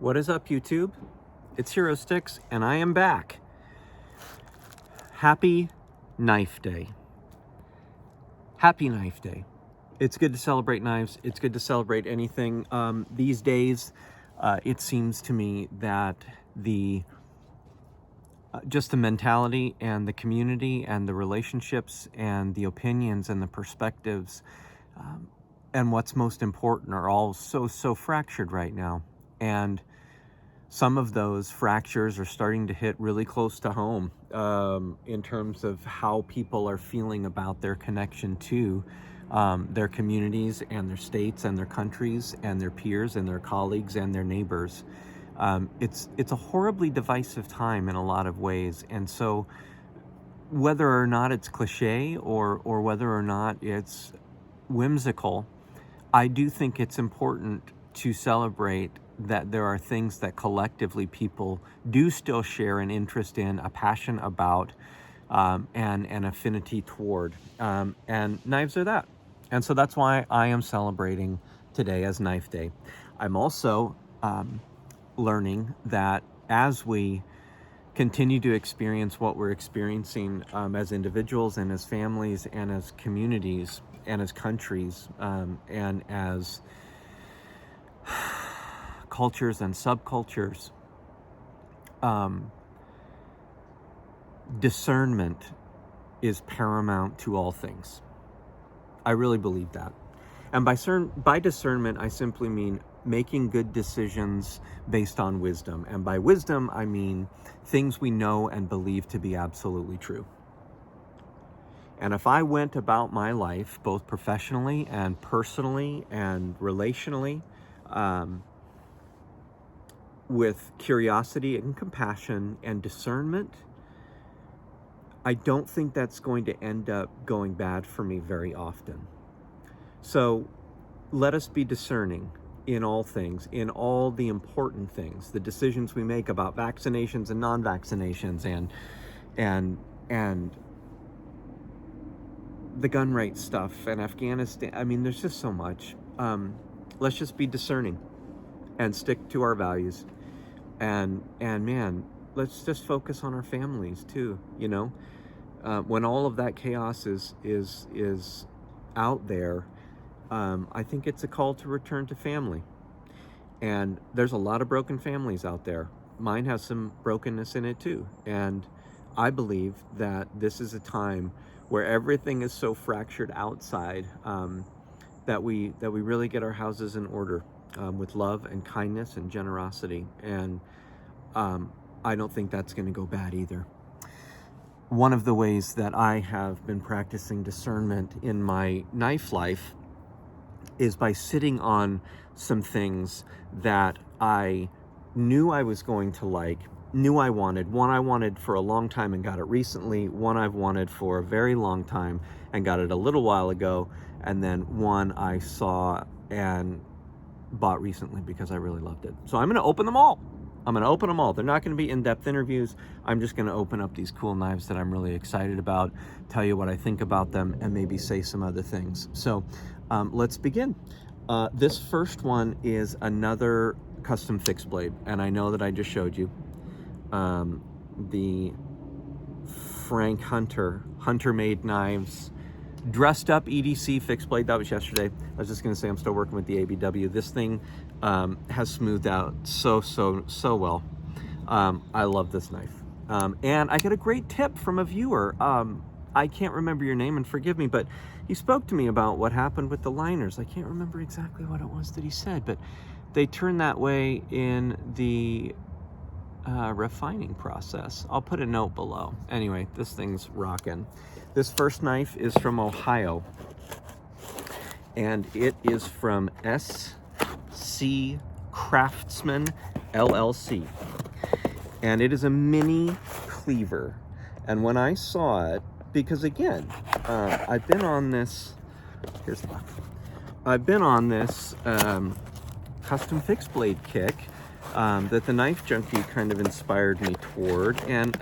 What is up, YouTube? It's Hero Sticks, and I am back. Happy Knife Day. Happy Knife Day. It's good to celebrate knives. It's good to celebrate anything. These days, it seems to me that just the mentality and the community and the relationships and the opinions and the perspectives and what's most important are all so fractured right now. And some of those fractures are starting to hit really close to home in terms of how people are feeling about their connection to their communities and their states and their countries and their peers and their colleagues and their neighbors. It's a horribly divisive time in a lot of ways. And so whether or not it's cliche or whether or not it's whimsical, I do think it's important to celebrate that there are things that collectively people do still share an interest in, a passion about, and an affinity toward. And knives are that. And so that's why I am celebrating today as Knife Day. I'm also learning that as we continue to experience what we're experiencing as individuals and as families and as communities and as countries and as cultures and subcultures, discernment is paramount to all things. I really believe that. And by discernment, I simply mean making good decisions based on wisdom. And by wisdom, I mean things we know and believe to be absolutely true. And if I went about my life, both professionally and personally and relationally, with curiosity and compassion and discernment, I don't think that's going to end up going bad for me very often. So let us be discerning in all things, in all the important things, the decisions we make about vaccinations and non-vaccinations and the gun rights stuff and Afghanistan. I mean, there's just so much. Let's just be discerning and stick to our values. And man, let's just focus on our families too, you know? When all of that chaos is out there, I think it's a call to return to family. And there's a lot of broken families out there. Mine has some brokenness in it too. And I believe that this is a time where everything is so fractured outside that we really get our houses in order with love and kindness and generosity. And I don't think that's going to go bad either. One of the ways that I have been practicing discernment in my knife life is by sitting on some things that I knew I was going to like, knew I wanted. One I wanted for a long time and got it recently. One I've wanted for a very long time and got it a little while ago. And then one I saw and bought recently because I really loved it. So I'm going to open them all. They're not going to be in-depth interviews. I'm just going to open up these cool knives that I'm really excited about, tell you what I think about them, and maybe say some other things. So let's begin. This first one is another custom fixed blade, and I know that I just showed you the Frank Hunter-made knives. Dressed up EDC fixed blade, that was yesterday. I was just gonna say I'm still working with the ABW. This thing has smoothed out so well. I love this knife. And I got a great tip from a viewer. I can't remember your name, and forgive me, but he spoke to me about what happened with the liners. I can't remember exactly what it was that he said, but they turn that way in the refining process. I'll put a note below. Anyway, this thing's rocking. This first knife is from Ohio, and it is from SC Craftsman LLC, and it is a mini cleaver. And when I saw it, because again, I've been on this, custom fixed blade kick that the Knife Junkie kind of inspired me toward, and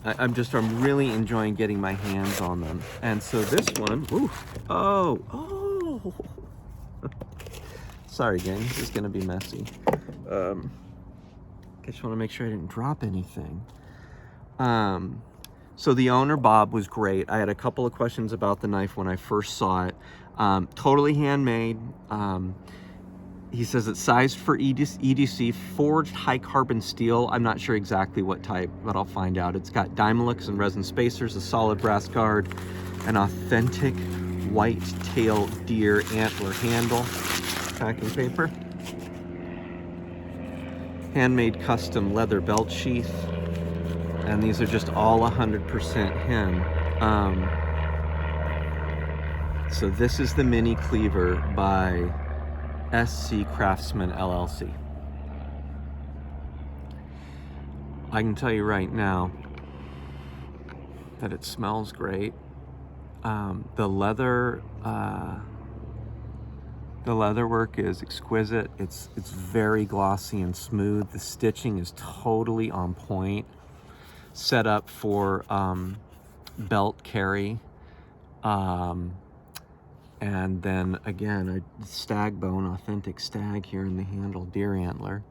I'm really enjoying getting my hands on them. And so this one, sorry gang, this is gonna be messy. Just want to make sure I didn't drop anything. So the owner, Bob, was great. I had a couple of questions about the knife when I first saw it. Totally handmade. He says it's sized for EDC, forged high carbon steel. I'm not sure exactly what type, but I'll find out. It's got Dymalex and resin spacers, a solid brass guard, an authentic white-tailed deer antler handle, packing paper, handmade custom leather belt sheath, and these are just all 100% hen. So this is the Mini Cleaver by SC Craftsman LLC. I can tell you right now that it smells great. The leather work is exquisite. It's very glossy and smooth. The stitching is totally on point. Set up for belt carry. And then again, a stag bone, authentic stag here in the handle, deer antler.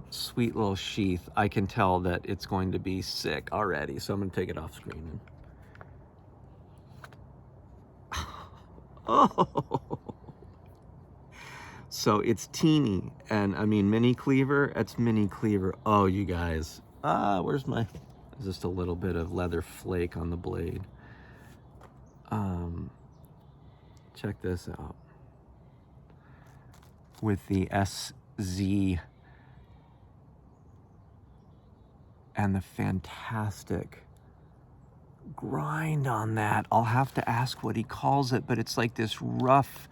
Sweet little sheath. I can tell that it's going to be sick already, so I'm going to take it off screen. Oh, so it's teeny, and I mean Mini Cleaver. It's Mini Cleaver. Oh, you guys. Where's my? There's just a little bit of leather flake on the blade. Check this out. With the SZ and the fantastic grind on that. I'll have to ask what he calls it, but it's like this rough,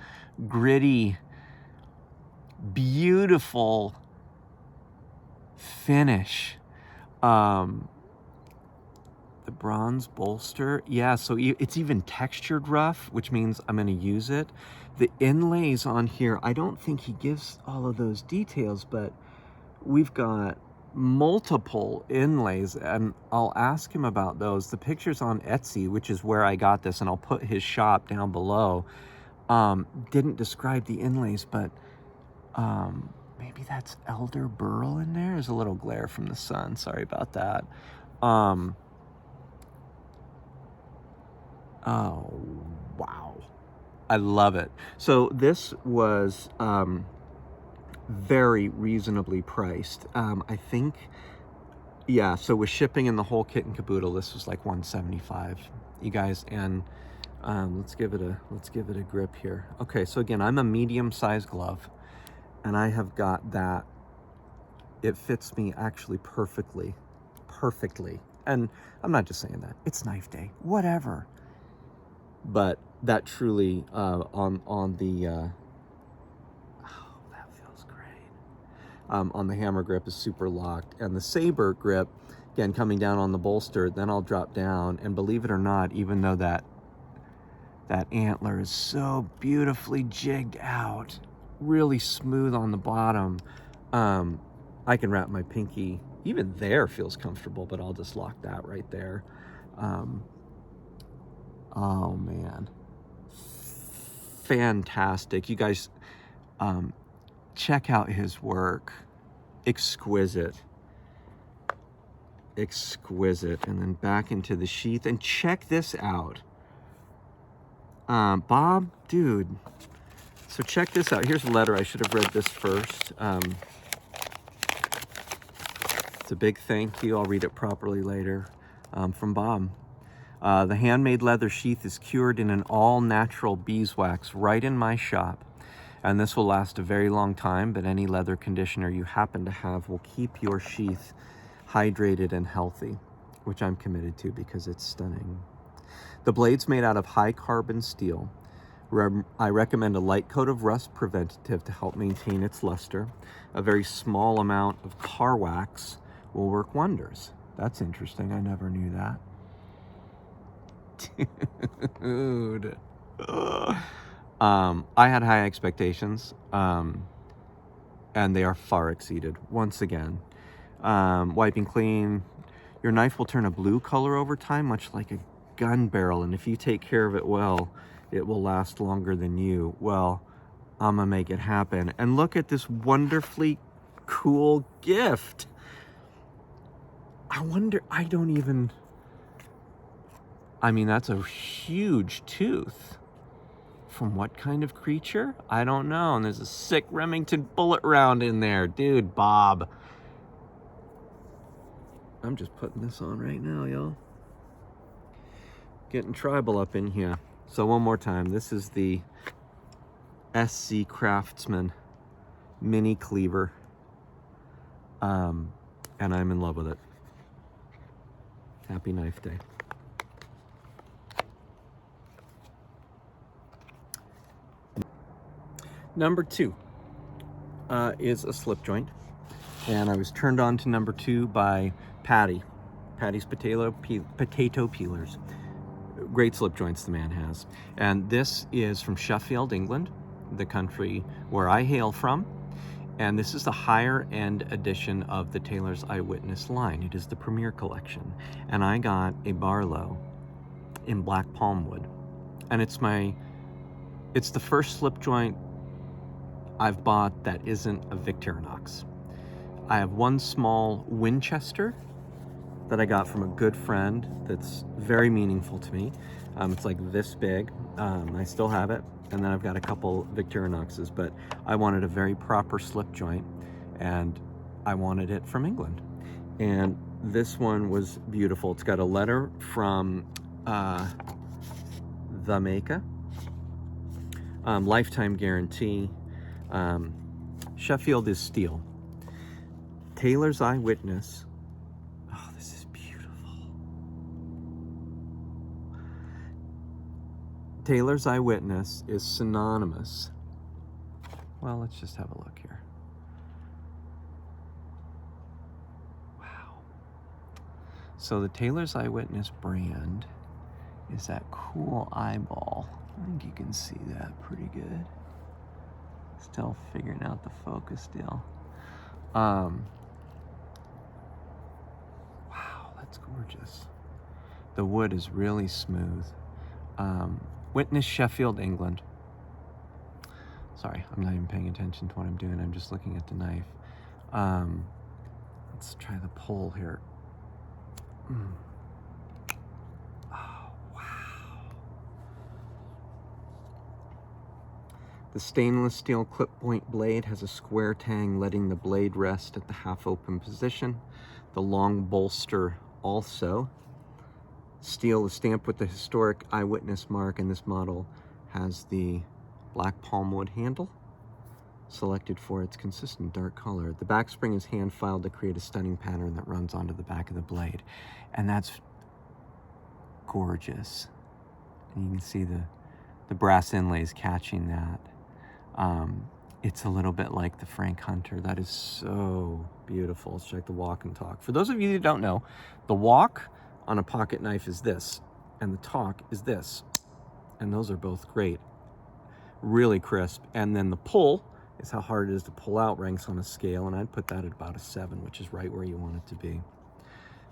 gritty, beautiful finish. The bronze bolster, yeah, so it's even textured rough, which means I'm going to use it. The inlays on here, I don't think he gives all of those details, but we've got multiple inlays, and I'll ask him about those. The pictures on Etsy, which is where I got this, and I'll put his shop down below, didn't describe the inlays, but maybe that's elder burl in there. There's a little glare from the sun, sorry about that. Oh, wow. I love it. So this was very reasonably priced. I think, yeah, so with shipping and the whole kit and caboodle, this was like $175, you guys. And let's give it a grip here. Okay, so again, I'm a medium-sized glove, and I have got that. It fits me actually perfectly. And I'm not just saying that. It's knife day, whatever. But that truly on the oh, that feels great. On the hammer grip is super locked, and the saber grip, again, coming down on the bolster, then I'll drop down, and believe it or not, even though that antler is so beautifully jigged out, really smooth on the bottom, I can wrap my pinky. Even there feels comfortable, but I'll just lock that right there. Oh man, fantastic. You guys, check out his work. Exquisite. And then back into the sheath, and check this out. Bob, dude. So check this out. Here's a letter. I should have read this first. It's a big thank you. I'll read it properly later. From Bob. The handmade leather sheath is cured in an all-natural beeswax right in my shop, and this will last a very long time, but any leather conditioner you happen to have will keep your sheath hydrated and healthy, which I'm committed to because it's stunning. The blade's made out of high-carbon steel. I recommend a light coat of rust preventative to help maintain its luster. A very small amount of car wax will work wonders. That's interesting. I never knew that. Dude. I had high expectations, and they are far exceeded once again. Wiping clean. Your knife will turn a blue color over time, much like a gun barrel, and if you take care of it well, it will last longer than you. Well, I'm gonna make it happen. And look at this wonderfully cool gift. I wonder, I mean, that's a huge tooth. From what kind of creature? I don't know. And there's a sick Remington bullet round in there. Dude, Bob. I'm just putting this on right now, y'all. Getting tribal up in here. So one more time, this is the SC Craftsman mini cleaver. And I'm in love with it. Happy Knife Day. Number 2 is a slip joint, and I was turned on to number 2 by Patty's potato peelers. Great slip joints the man has. And this is from Sheffield, England, the country where I hail from. And this is the higher end edition of the Taylor's Eyewitness line. It is the Premier Collection. And I got a Barlow in black Palmwood. And it's the first slip joint I've bought that isn't a Victorinox. I have one small Winchester that I got from a good friend that's very meaningful to me. It's like this big. I still have it. And then I've got a couple Victorinoxes, but I wanted a very proper slip joint, and I wanted it from England. And this one was beautiful. It's got a letter from the maker, lifetime guarantee. Sheffield is steel. Taylor's Eyewitness. Oh, this is beautiful. Taylor's Eyewitness is synonymous. Well, let's just have a look here. Wow. So the Taylor's Eyewitness brand is that cool eyeball. I think you can see that pretty good. Still figuring out the focus deal. Wow, that's gorgeous. The wood is really smooth. Witness, Sheffield, England. Sorry, I'm not even paying attention to what I'm doing. I'm just looking at the knife. Let's try the pull here. Oh, wow. The stainless steel clip point blade has a square tang, letting the blade rest at the half-open position. The long bolster also. Steel is stamped with the historic Eyewitness mark, and this model has the black Palmwood handle, selected for its consistent dark color. The back spring is hand filed to create a stunning pattern that runs onto the back of the blade. And that's gorgeous. And you can see the brass inlays catching that. It's a little bit like the Frank Hunter. That is so beautiful. Let's check the walk and talk. For those of you who don't know, the walk on a pocket knife is this, and the talk is this. And those are both great. Really crisp. And then the pull is how hard it is to pull out, ranks on a scale, and I'd put that at about a 7, which is right where you want it to be.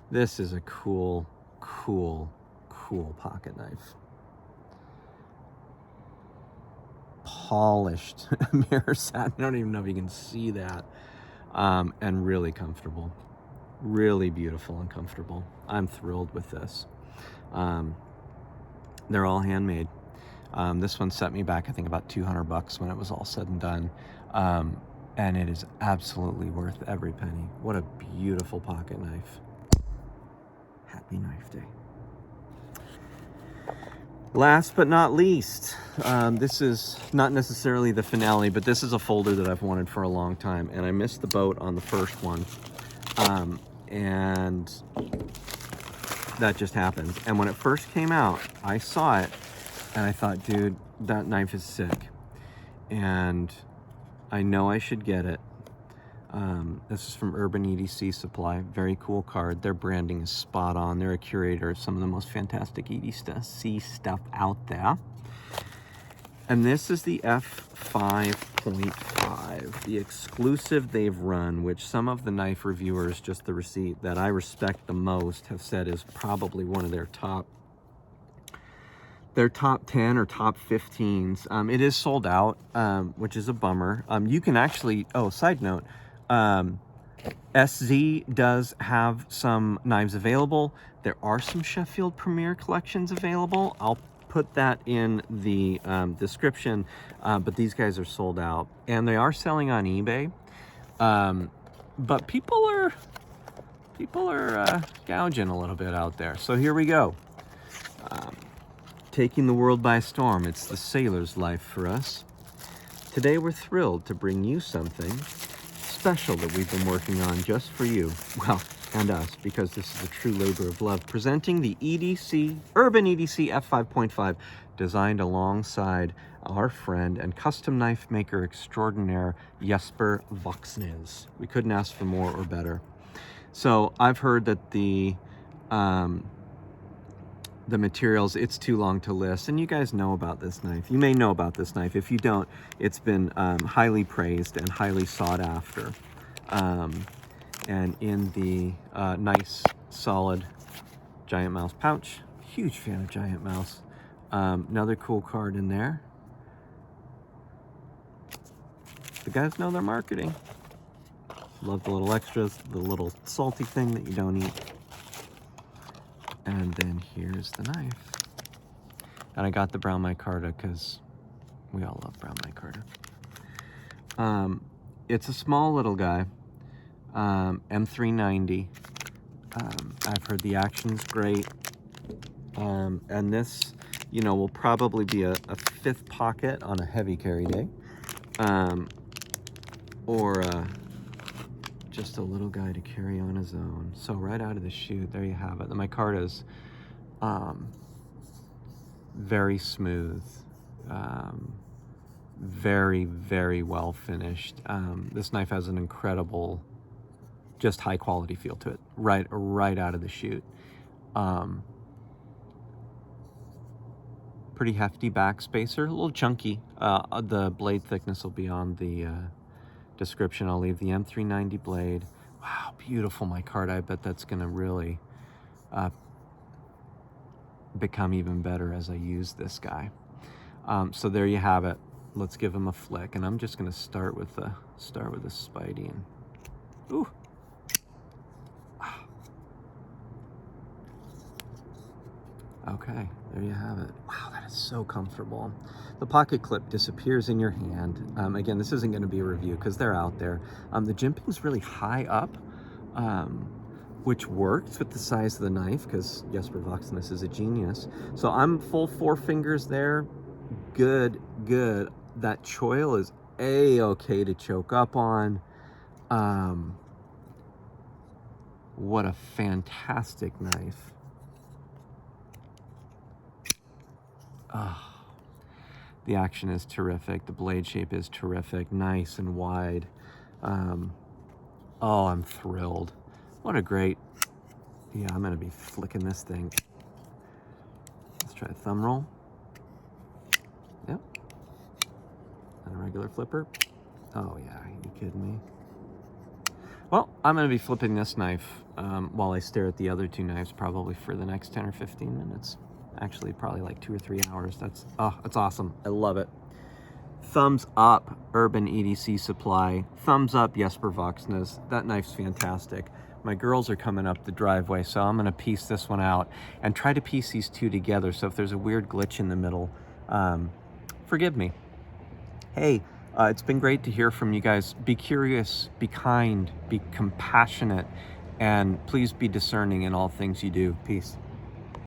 This is a cool, cool, cool pocket knife. Polished mirror satin. I don't even know if you can see that. And really comfortable. Really beautiful and comfortable. I'm thrilled with this. They're all handmade. This one set me back, I think, about $200 when it was all said and done. And it is absolutely worth every penny. What a beautiful pocket knife. Happy Knife Day. Last but not least, this is not necessarily the finale, but this is a folder that I've wanted for a long time, and I missed the boat on the first one. And that just happened. And when it first came out, I saw it, and I thought, dude, that knife is sick. And I know I should get it. This is from Urban EDC Supply. Very cool card. Their branding is spot on. They're a curator of some of the most fantastic EDC stuff out there. And this is the F5.5, the exclusive they've run, which some of the knife reviewers, just the receipt that I respect the most, have said is probably one of their top They're top 10 or top 15s. It is sold out, which is a bummer. You can actually, oh, side note, SZ does have some knives available. There are some Sheffield Premier collections available. I'll put that in the description, but these guys are sold out. And they are selling on eBay. But people are gouging a little bit out there. So here we go. Taking the world by storm. It's the sailor's life for us. Today we're thrilled to bring you something special that we've been working on just for you. Well, and us, because this is a true labor of love. Presenting the Urban EDC F5.5, designed alongside our friend and custom knife maker extraordinaire, Jesper Voxnes. We couldn't ask for more or better. So I've heard that the materials, it's too long to list, and you guys know about this knife. You may know about this knife. If you don't, it's been highly praised and highly sought after. And in the nice, solid Giant Mouse pouch. Huge fan of Giant Mouse. Another cool card in there. The guys know their marketing. Love the little extras, the little salty thing that you don't eat. And then here's the knife. And I got the brown micarta because we all love brown micarta. It's a small little guy, M390. I've heard the action's great. And this, you know, will probably be a fifth pocket on a heavy carry day. Or just a little guy to carry on his own. So right out of the chute, there you have it. The micarta's very smooth, very, very well finished. This knife has an incredible, just high quality feel to it, right out of the chute. Pretty hefty back spacer, a little chunky. The blade thickness will be on the description. I'll leave the M390 blade. Wow, beautiful micarta. I bet that's gonna really become even better as I use this guy. So there you have it. Let's give him a flick, and I'm just gonna start with the Spidey. And ooh, okay, there you have it. Wow, that is so comfortable. The pocket clip disappears in your hand. Again, this isn't going to be a review because they're out there. The jimping's really high up, which works with the size of the knife because Jesper Voxnes is a genius. So I'm full 4 fingers there. Good, good. That choil is A-okay to choke up on. What a fantastic knife. Oh. The action is terrific. The blade shape is terrific. Nice and wide. Oh, I'm thrilled. What a great... Yeah, I'm going to be flicking this thing. Let's try a thumb roll. Yep. And a regular flipper. Oh, yeah. Are you kidding me? Well, I'm going to be flipping this knife while I stare at the other 2 knives probably for the next 10 or 15 minutes. Actually, probably like 2 or 3 hours. That's awesome. I love it. Thumbs up, Urban EDC Supply. Thumbs up, Jesper Voxnes. That knife's fantastic. My girls are coming up the driveway, so I'm going to piece this one out and try to piece these 2 together. So if there's a weird glitch in the middle, forgive me. Hey, it's been great to hear from you guys. Be curious, be kind, be compassionate, and please be discerning in all things you do. Peace.